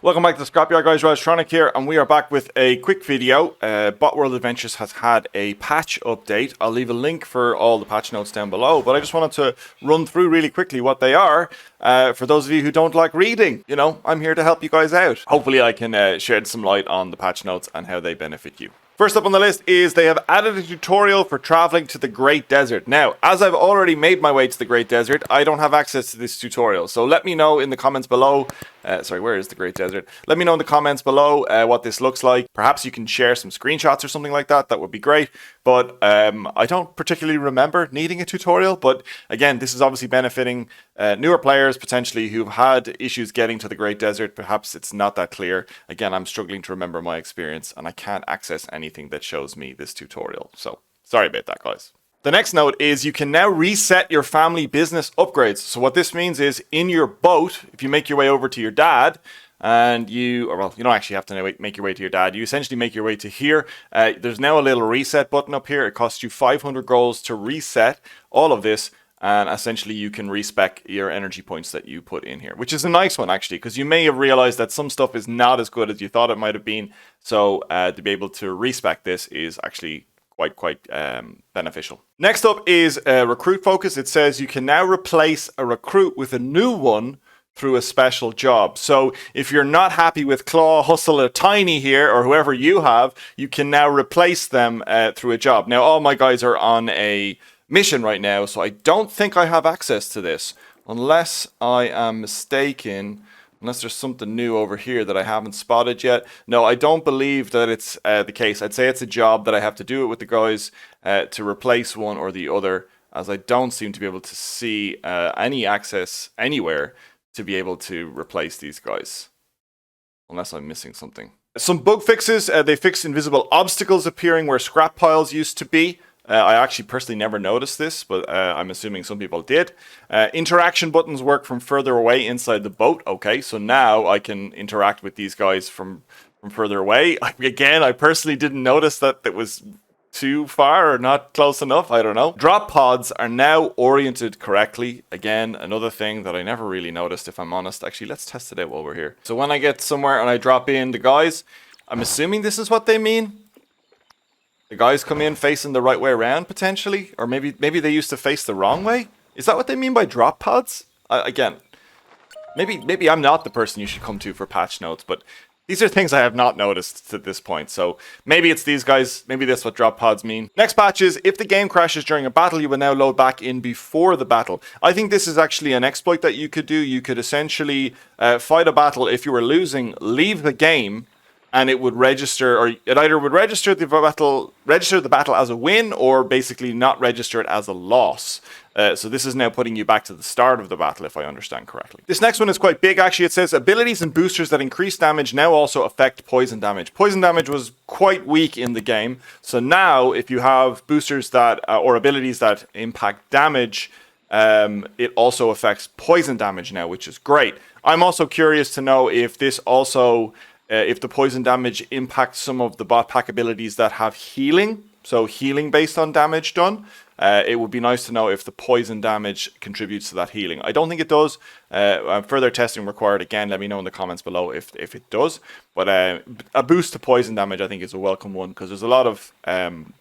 Welcome back to the Scrapyard guys, Tronic here, and we are back with a quick video. Botworld Adventures has had a patch update. I'll leave a link for all the patch notes down below, but I just wanted to run through really quickly what they are. For those of you who don't like reading, you know, I'm here to help you guys out. Hopefully I can shed some light on the patch notes and how they benefit you. First up on the list is they have added a tutorial for traveling to the Great Desert. Now, as I've already made my way to the Great Desert, I don't have access to this tutorial. So let me know in the comments below. Sorry, where is the Great Desert? Let me know in the comments below what this looks like. Perhaps you can share some screenshots or something like that. That would be great. But I don't particularly remember needing a tutorial. But again, this is obviously benefiting newer players potentially who've had issues getting to the Great Desert. Perhaps it's not that clear. Again, I'm struggling to remember my experience and I can't access anything that shows me this tutorial. So sorry about that, guys. The next note is you can now reset your family business upgrades. So what this means is in your boat, if you make your way over to your dad, and you don't actually have to make your way to your dad. You essentially make your way to here. There's now a little reset button up here. It costs you 500 goals to reset all of this. And essentially you can respec your energy points that you put in here, which is a nice one actually, because you may have realized that some stuff is not as good as you thought it might have been. So to be able to respec this is actually quite beneficial. Next up is recruit focus. It says you can now replace a recruit with a new one through a special job. So if you're not happy with Claw, Hustle, or Tiny here, or whoever you have, you can now replace them through a job. Now all my guys are on a mission right now, so I don't think I have access to this, unless I am mistaken. Unless there's something new over here that I haven't spotted yet. No, I don't believe that it's the case. I'd say it's a job that I have to do it with the guys to replace one or the other, as I don't seem to be able to see any access anywhere to be able to replace these guys. Unless I'm missing something. Some bug fixes. They fixed invisible obstacles appearing where scrap piles used to be. I actually personally never noticed this, but I'm assuming some people did. Interaction buttons work from further away inside the boat. Okay, so now I can interact with these guys from further away. Again, I personally didn't notice that it was too far or not close enough. I don't know. Drop pods are now oriented correctly. Again, another thing that I never really noticed, if I'm honest. Actually, let's test it out while we're here. So when I get somewhere and I drop in the guys, I'm assuming this is what they mean. The guys come in facing the right way around, potentially? Or maybe they used to face the wrong way? Is that what they mean by drop pods? Again, maybe I'm not the person you should come to for patch notes, but these are things I have not noticed to this point. So maybe it's these guys, maybe that's what drop pods mean. Next patch is, if the game crashes during a battle, you will now load back in before the battle. I think this is actually an exploit that you could do. You could essentially fight a battle. If you were losing, leave the game, and it would register, or it either would register the battle as a win, or basically not register it as a loss. So this is now putting you back to the start of the battle, if I understand correctly. This next one is quite big, actually. It says abilities and boosters that increase damage now also affect poison damage. Poison damage was quite weak in the game, so now if you have boosters that or abilities that impact damage, it also affects poison damage now, which is great. I'm also curious to know if this also if the poison damage impacts some of the bot pack abilities that have healing, so healing based on damage done. It would be nice to know if the poison damage contributes to that healing. I don't think it does. Further testing required. Again, let me know in the comments below if it does. But a boost to poison damage, I think, is a welcome one, because there's a lot of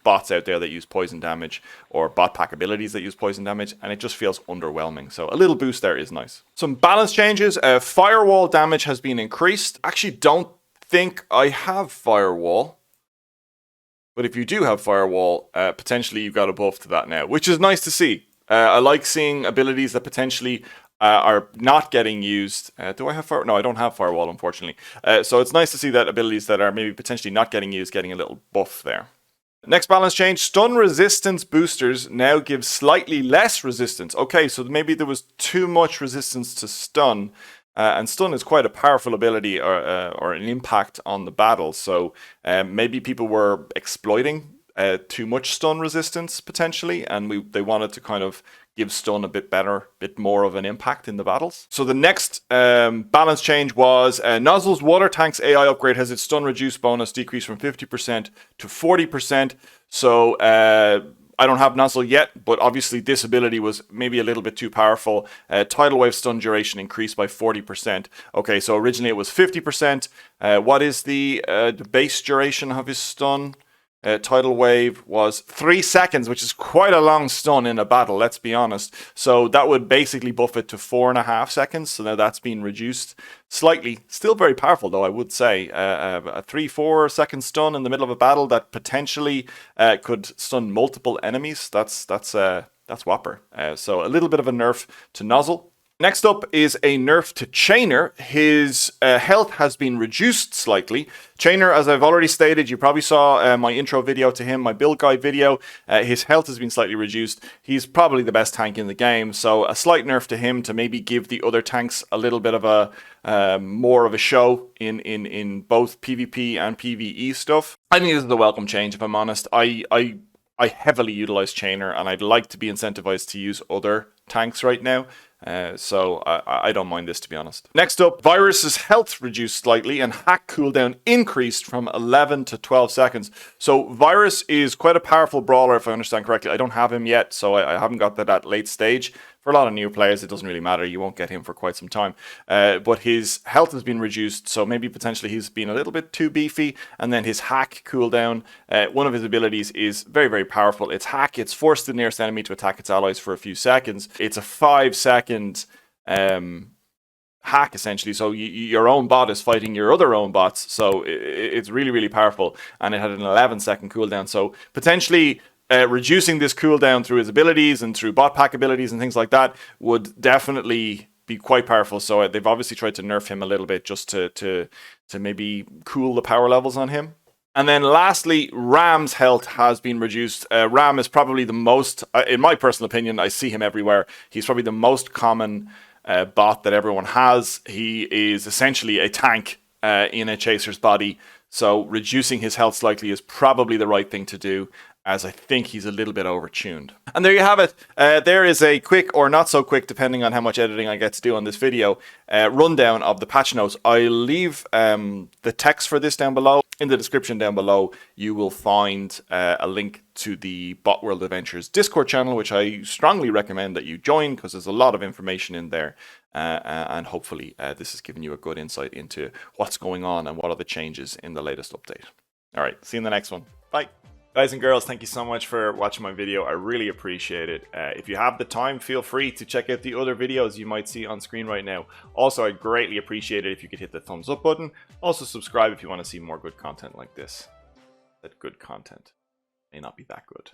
bots out there that use poison damage, or bot pack abilities that use poison damage, and it just feels underwhelming. So a little boost there is nice. Some balance changes. Firewall damage has been increased. Actually, don't think I have Firewall. But if you do have Firewall, potentially you've got a buff to that now, which is nice to see. I like seeing abilities that potentially are not getting used. Do I have Firewall? No, I don't have Firewall, unfortunately. So it's nice to see that abilities that are maybe potentially not getting used, getting a little buff there. Next balance change, stun resistance boosters now give slightly less resistance. Okay, so maybe there was too much resistance to stun. And stun is quite a powerful ability or an impact on the battle. So maybe people were exploiting too much stun resistance potentially, and they wanted to kind of give stun a bit more of an impact in the battles. So the next balance change was Nozzle's water tank's AI upgrade has its stun reduce bonus decreased from 50% to 40%. So I don't have Nozzle yet, but obviously this ability was maybe a little bit too powerful. Tidal Wave stun duration increased by 40%. Okay, so originally it was 50%. What is the base duration of his stun? Tidal Wave was 3 seconds, which is quite a long stun in a battle, let's be honest. So that would basically buff it to 4.5 seconds. So now that's been reduced slightly. Still very powerful, though, I would say. A 3-4 second stun in the middle of a battle that potentially could stun multiple enemies. That's whopper. So a little bit of a nerf to Nozzle. Next up is a nerf to Chainer. His health has been reduced slightly. Chainer, as I've already stated, you probably saw my intro video to him, my build guide video. His health has been slightly reduced. He's probably the best tank in the game, so a slight nerf to him to maybe give the other tanks a little bit of a more of a show in both PvP and PvE stuff. I think this is a welcome change, if I'm honest. I heavily utilize Chainer, and I'd like to be incentivized to use other tanks right now. So I don't mind this, to be honest. Next up, Virus's health reduced slightly and hack cooldown increased from 11 to 12 seconds. So Virus is quite a powerful brawler, if I understand correctly. I don't have him yet, so I haven't got to that late stage. For a lot of new players, it doesn't really matter. You won't get him for quite some time. But his health has been reduced, so maybe potentially he's been a little bit too beefy. And then his hack cooldown, one of his abilities is very, very powerful. It's hack. It's force the nearest enemy to attack its allies for a few seconds. It's a 5-second hack, essentially. So your own bot is fighting your other own bots. So it's really, really powerful. And it had an 11-second cooldown. So potentially reducing this cooldown through his abilities and through bot pack abilities and things like that would definitely be quite powerful. So they've obviously tried to nerf him a little bit just to maybe cool the power levels on him. And then lastly, Ram's health has been reduced. Ram is probably the most, in my personal opinion, I see him everywhere. He's probably the most common bot that everyone has. He is essentially a tank in a chaser's body. So reducing his health slightly is probably the right thing to do, as I think he's a little bit overtuned. And there you have it. There is a quick or not so quick, depending on how much editing I get to do on this video, rundown of the patch notes. I'll leave the text for this down below. In the description down below, you will find a link to the Botworld Adventures Discord channel, which I strongly recommend that you join because there's a lot of information in there. And hopefully this has given you a good insight into what's going on and what are the changes in the latest update. All right, see you in the next one. Bye. Guys and girls, thank you so much for watching my video. I really appreciate it. If you have the time, feel free to check out the other videos you might see on screen right now. Also, I'd greatly appreciate it if you could hit the thumbs up button. Also, subscribe if you want to see more good content like this. That good content may not be that good.